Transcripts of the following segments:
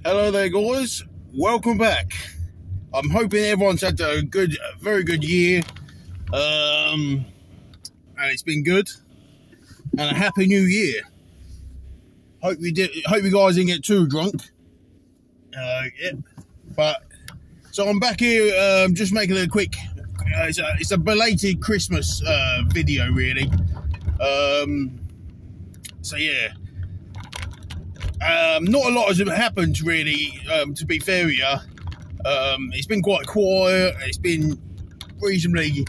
Hello there, guys. Welcome back. I'm hoping everyone's had a very good year, and it's been good. And a happy new year. Hope you guys didn't get too drunk. Yeah. But so I'm back here, just making a quick. It's a belated Christmas video, really. So yeah. Not a lot has happened, really, to be fair with you. It's been quite quiet. It's been reasonably,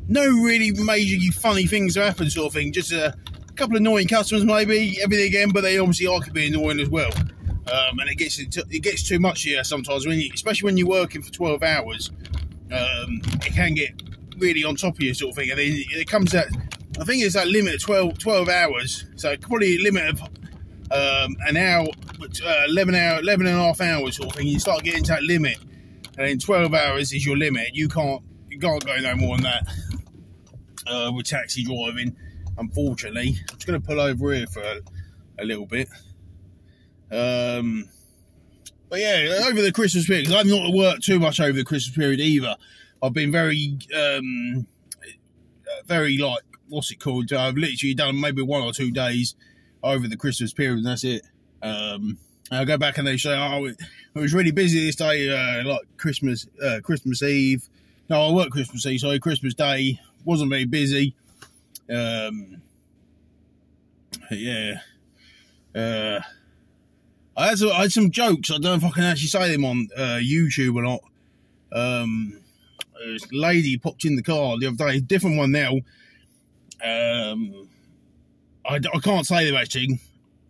no really major funny things have happened, sort of thing. Just a couple of annoying customers, maybe, everything again, but they obviously are be annoying as well. And it gets too much here sometimes, especially when you're working for 12 hours. It can get really on top of you, sort of thing. And then it comes that, I think it's that limit of 12 hours. So probably a limit of an hour, 11 and a half hours, sort of thing. You start getting to that limit, and then 12 hours is your limit. You can't go no more than that with taxi driving, unfortunately. I'm just going to pull over here for a little bit. But yeah, over the Christmas period, because I've not worked too much over the Christmas period either. I've been very like, what's it called? I've literally done maybe 1 or 2 days over the Christmas period, and that's it. I'll go back and they say, oh, it was really busy this day, like Christmas Eve. No, I worked Christmas Eve, sorry, Christmas Day wasn't very busy. Yeah. I had some jokes. I don't know if I can actually say them on YouTube or not. This lady popped in the car the other day, different one now. I can't say them, actually.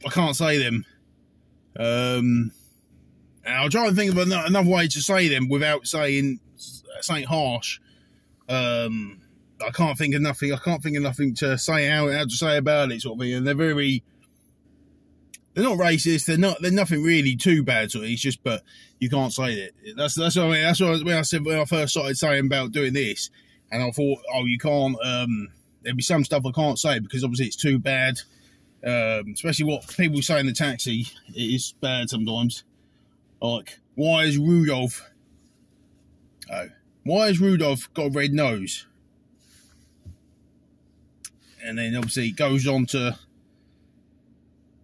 I can't say them. And I'll try and think of another way to say them without saying something harsh. I can't think of nothing. I can't think of nothing to say how to say about it, sort of thing. And they're not racist. They're nothing really too bad. Sort of. It's just, but you can't say it. That's what I mean. That's what when I said when I first started saying about doing this, and I thought, oh, you can't. There'd be some stuff I can't say because obviously it's too bad. Especially what people say in the taxi, it is bad sometimes. Like, why has Rudolph got a red nose? And then obviously it goes on to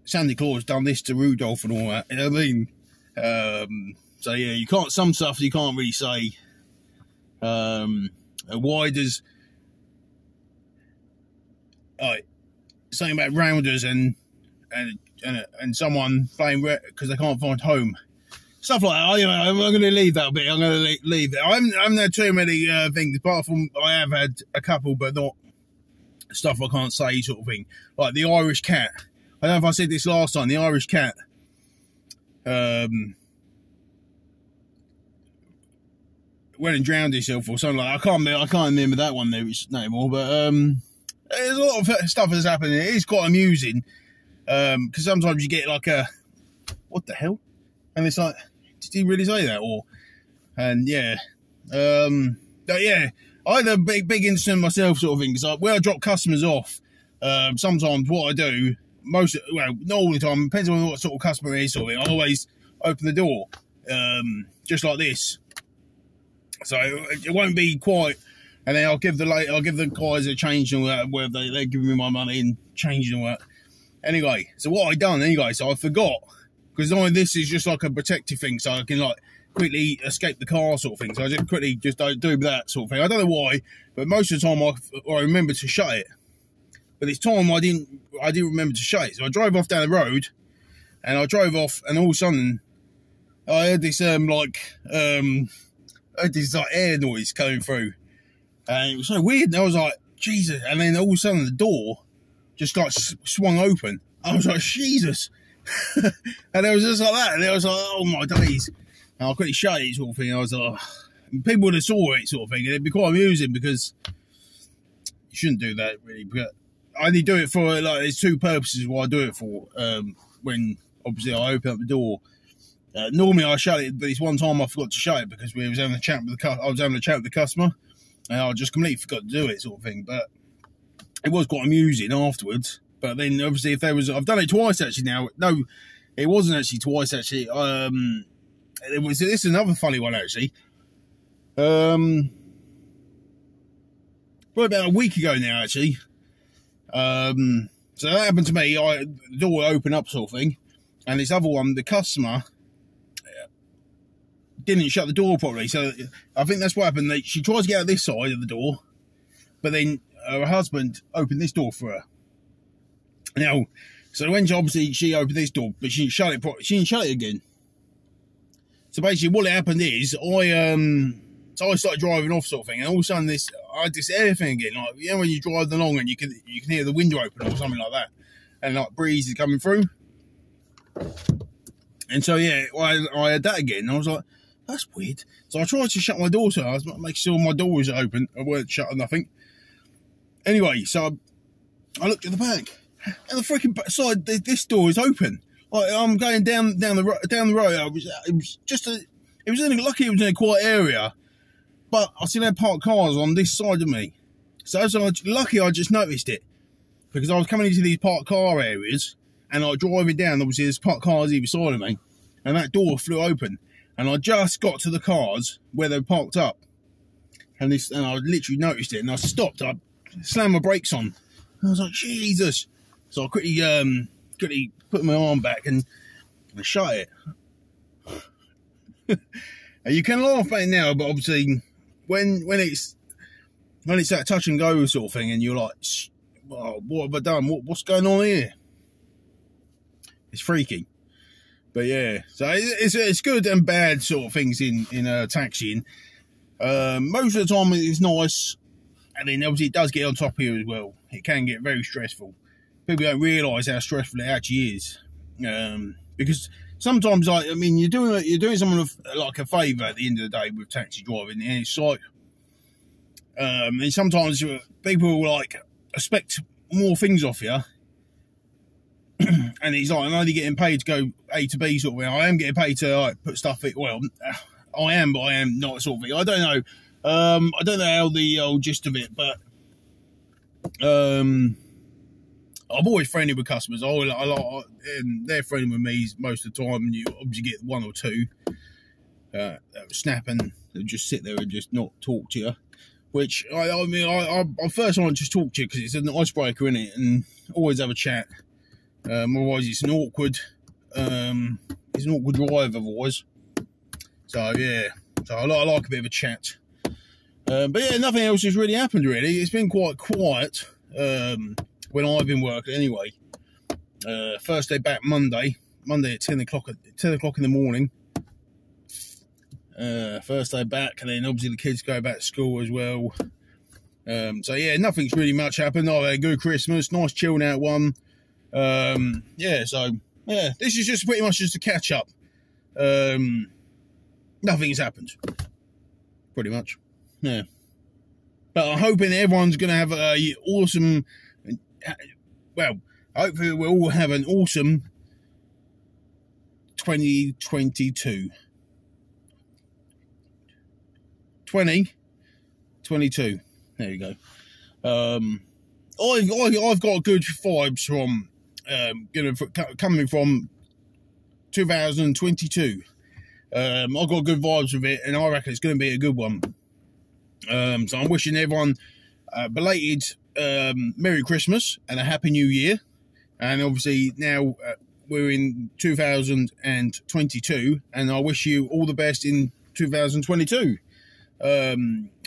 Santa Claus done this to Rudolph and all that. You know what I mean? So yeah, you can't. Some stuff you can't really say. Why does something about rounders and someone playing because they can't find home, stuff like that. I'm going to leave that a bit. I'm going to leave it. I haven't had too many things, apart from I have had a couple, but not stuff I can't say, sort of thing. Like the Irish cat. I don't know if I said this last time. The Irish cat. Went and drowned himself or something like that. I can't remember that one there anymore, but there's a lot of stuff that's happening. It is quite amusing, because sometimes you get like a, what the hell? And it's like, did he really say that? And yeah, but yeah, I had a big incident myself, sort of thing. Because where I drop customers off, sometimes what I do, not all the time, depends on what sort of customer it is, sort of thing. I always open the door, just like this, so it won't be quite. And then I'll give the guys a change and all that, where they're giving me my money and changing all that. Anyway, so what I done anyway, so I forgot, because this is just like a protective thing, so I can like quickly escape the car, sort of thing. So I just quickly do that sort of thing. I don't know why, but most of the time I remember to shut it. But this time I didn't remember to shut it. So I drove off down the road, and all of a sudden I heard this air noise coming through. And it was so weird, and I was like, Jesus. And then all of a sudden the door just got swung open. I was like, Jesus. And it was just like that. And I was like, oh my days. And I quickly shut it, sort of thing. I was like, and people would have saw it, sort of thing. And it'd be quite amusing, because you shouldn't do that, really. But I only do it for, like, there's two purposes why I do it for. When, obviously, I open up the door. Normally I shut it, but this one time I forgot to shut it because we was having a chat with the customer. And I just completely forgot to do it, sort of thing. But it was quite amusing afterwards. But then, obviously, I've done it twice, actually, now. No, it wasn't actually twice, actually. this is another funny one actually. Probably about a week ago now actually. So that happened to me. The door opened up sort of thing, and this other one, the customer didn't shut the door properly. So I think that's what happened. She tries to get out this side of the door, but then her husband opened this door for her. Now, so when she opened this door, but she didn't shut it properly. She didn't shut it again. So basically, what happened is I started driving off sort of thing, and all of a sudden I had this air thing again, like you know when you drive along and you can hear the window open or something like that, and like breeze is coming through. And so yeah, I had that again. And I was like, that's weird. So I tried to shut my door, so I was making sure my door was open. I weren't shut or nothing. Anyway, so I looked at the back, and the freaking side this door is open. Like I'm going down the road. It was lucky it was in a quiet area. But I still had parked cars on this side of me. So lucky I just noticed it. Because I was coming into these parked car areas, and I was driving down, obviously there's parked cars either side of me, and that door flew open. And I just got to the cars where they parked up. And I literally noticed it, and I stopped. I slammed my brakes on. And I was like, Jesus. So I quickly put my arm back and shut it. You can laugh at it now, but obviously when it's that touch and go sort of thing, and you're like, oh, what have I done? What's going on here? It's freaky. But yeah, so it's good and bad sort of things in taxiing. Most of the time it's nice, and then obviously it does get on top of you as well. It can get very stressful. People don't realise how stressful it actually is, because sometimes, like, I mean, you're doing someone like a favour at the end of the day with taxi driving, and it's like, and sometimes people will like expect more things off you, and it's like, I'm only getting paid to go A to B sort of thing. I am getting paid to like put stuff in. Well, I am, but I am not sort of thing. I don't know. I don't know how the old gist of it, but I'm always friendly with customers. They're friendly with me most of the time, and you obviously get one or two that snap and they'll just sit there and just not talk to you. Which I first want to just talk to you because it's an icebreaker, isn't it? And always have a chat. Otherwise, it's an awkward drive. Otherwise, so yeah. So I like a bit of a chat. But yeah, nothing else has really happened. Really, it's been quite quiet. When I've been working anyway. First day back Monday at 10 o'clock in the morning. First day back, and then obviously the kids go back to school as well. So yeah, nothing's really much happened. I had a good Christmas, nice chilled out one. Yeah, so yeah, this is just pretty much just a catch up. Nothing's happened, pretty much. Yeah, but I'm hoping everyone's gonna have a awesome. Well, hopefully we'll all have an awesome 2022. 2022. There you go. I've got good vibes from coming from 2022. I've got good vibes with it, and I reckon it's going to be a good one. So I'm wishing everyone belated Merry Christmas and a Happy New Year. And obviously now we're in 2022, and I wish you all the best in 2022.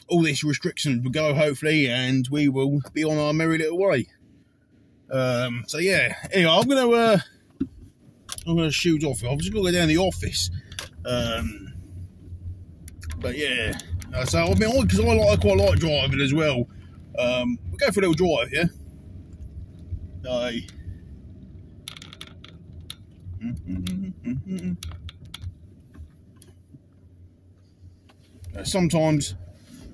All these restrictions will go, hopefully, and we will be on our merry little way. So yeah, anyway, I'm gonna shoot off. I've just got to go down to the office. But yeah, so I mean, because I quite like driving as well. We'll go for a little drive, yeah. Sometimes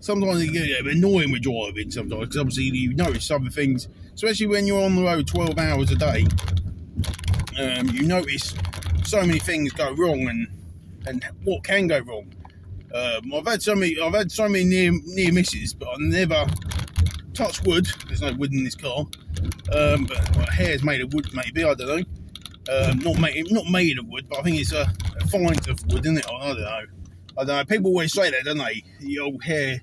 it gets a bit annoying with driving sometimes, because obviously you notice other things, especially when you're on the road 12 hours a day. You notice so many things go wrong, and what can go wrong. I've had so many near misses, but I never touch wood. There's no wood in this car, but my hair's made of wood, maybe, I don't know. not made of wood, but I think it's a fines of wood, isn't it? I don't know. People always say that, don't they? The old hair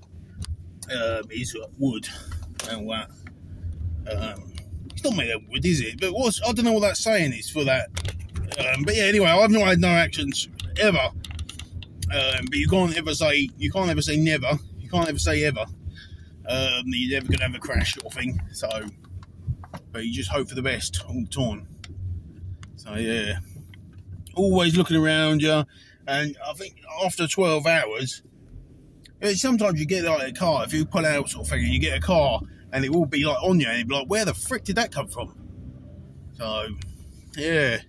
is wood and all that. It's not made of wood, is it? But I don't know what that saying is for that. But yeah, anyway, I've not had no accidents ever. But you can't ever say never. You can't ever say ever that you're never gonna have a crash sort of thing. So, but you just hope for the best all the time. So yeah, always looking around you. And I think after 12 hours, sometimes you get like a car. If you pull out sort of thing, and you get a car, and it will be like on you, and you'll be like, where the frick did that come from? So yeah.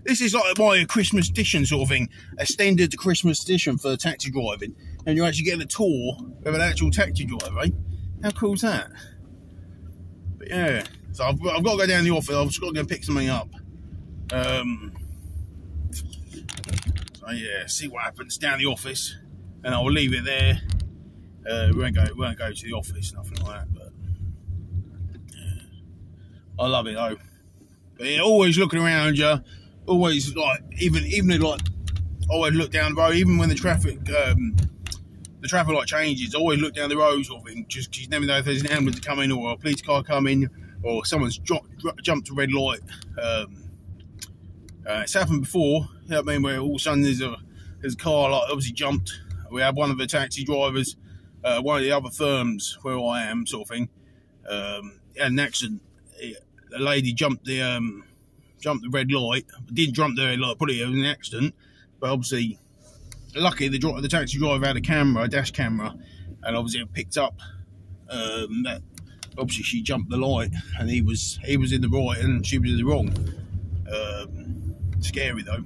This is like my Christmas edition sort of thing, a standard Christmas edition for taxi driving, and you're actually getting a tour with an actual taxi driver, eh? How cool is that? But yeah, so I've got to go down to the office. I've just got to go pick something up. So yeah, see what happens down the office, and I'll leave it there. We won't go to the office, nothing like that. But yeah, I love it though. But yeah, always looking around you. Always like even like always look down the road, even when the traffic light changes. Always look down the road sort of thing, just 'cause you never know if there's an ambulance coming or a police car coming or someone's jumped a red light. It's happened before, you know what I mean, where all of a sudden there's a car like obviously jumped. We had one of the taxi drivers, one of the other firms where I am sort of thing, had an accident. A lady jumped the red light, didn't jump the red light, put it was an accident, but obviously, lucky the taxi driver had a dash camera, and obviously it picked up that obviously she jumped the light, and he was in the right and she was in the wrong. Scary though,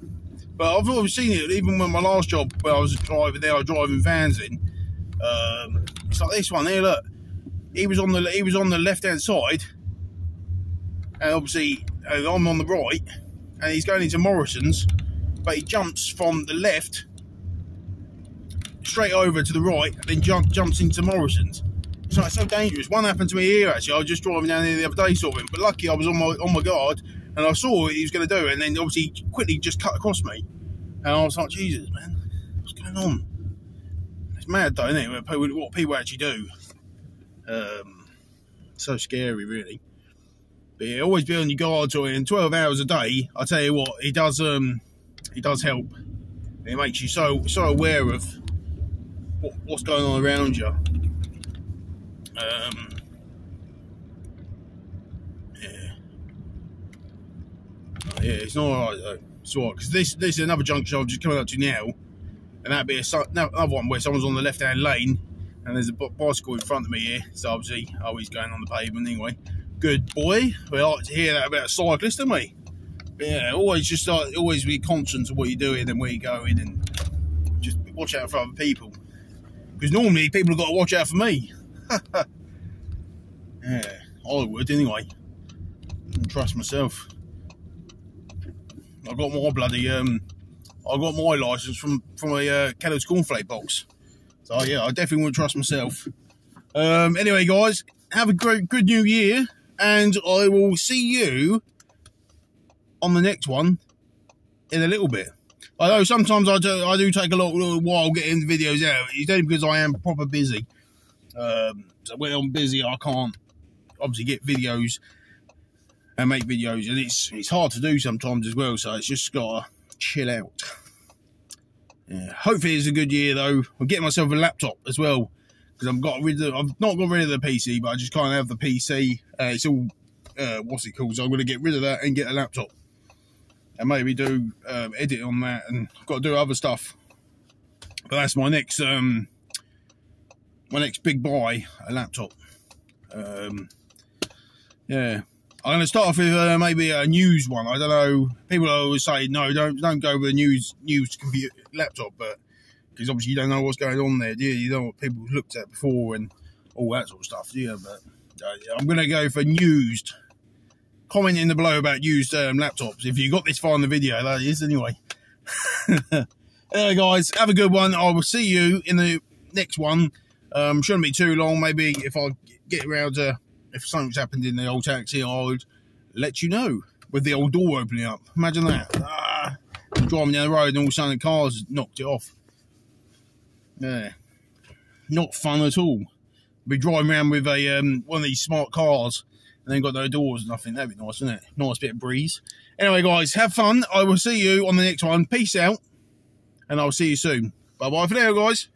but I've always seen it. Even when my last job, where I was driving vans in. It's like this one here. Look, he was on the left hand side. And obviously, I'm on the right, and he's going into Morrison's, but he jumps from the left straight over to the right, then jumps into Morrison's. It's like so dangerous. One happened to me here actually. I was just driving down here the other day, sort of, but lucky I was on my guard, and I saw what he was going to do, and then obviously he quickly just cut across me, and I was like, Jesus, man, what's going on? It's mad though, isn't it? What people actually do. So scary, really. But yeah, always be on your guard. In 12 hours a day, I tell you what, he does help. It makes you so aware of what's going on around you. Yeah, it's not alright though. It's alright, because this is another junction I'm just coming up to now, and that'd be another one where someone's on the left-hand lane, and there's a bicycle in front of me here. So obviously, he's going on the pavement anyway. Good boy. We like to hear that about a cyclist, don't we? But yeah, always be conscious of what you're doing and where you're going, and just watch out for other people. Because normally people have got to watch out for me. Yeah, I would anyway. Don't trust myself. I got my bloody I got my licence from a Kellogg's cornflake box. So yeah, I definitely wouldn't trust myself. Anyway, guys, have a good new year. And I will see you on the next one in a little bit. I know sometimes I do take a little while getting the videos out. It's only because I am proper busy. So when I'm busy, I can't obviously get videos and make videos, and it's hard to do sometimes as well. So it's just gotta chill out. Yeah, hopefully it's a good year though. I'm getting myself a laptop as well. Because I've not got rid of the PC, but I just can't have the PC. It's all, what's it called? So I'm going to get rid of that and get a laptop. And maybe do edit on that, and I've got to do other stuff. But that's my next big buy, a laptop. Yeah. I'm going to start off with maybe a news one. I don't know. People always say, no, don't go with a news computer laptop, but because obviously you don't know what's going on there, do you? You know what people looked at before and all that sort of stuff, do you? But I'm going to go for used. Comment in the below about used laptops. If you got this far in the video, that is, anyway. Anyway, guys, have a good one. I will see you in the next one. Shouldn't be too long. Maybe if I get around to, if something's happened in the old taxi, I would let you know. with the old door opening up. Imagine that. Driving down the road and all of a sudden the car's knocked it off. Yeah, not fun at all. Be driving around with a one of these smart cars and then got no doors and nothing. That'd be nice, wouldn't it? Nice bit of breeze. Anyway, guys, have fun. I will see you on the next one. Peace out, and I'll see you soon. Bye bye for now, guys.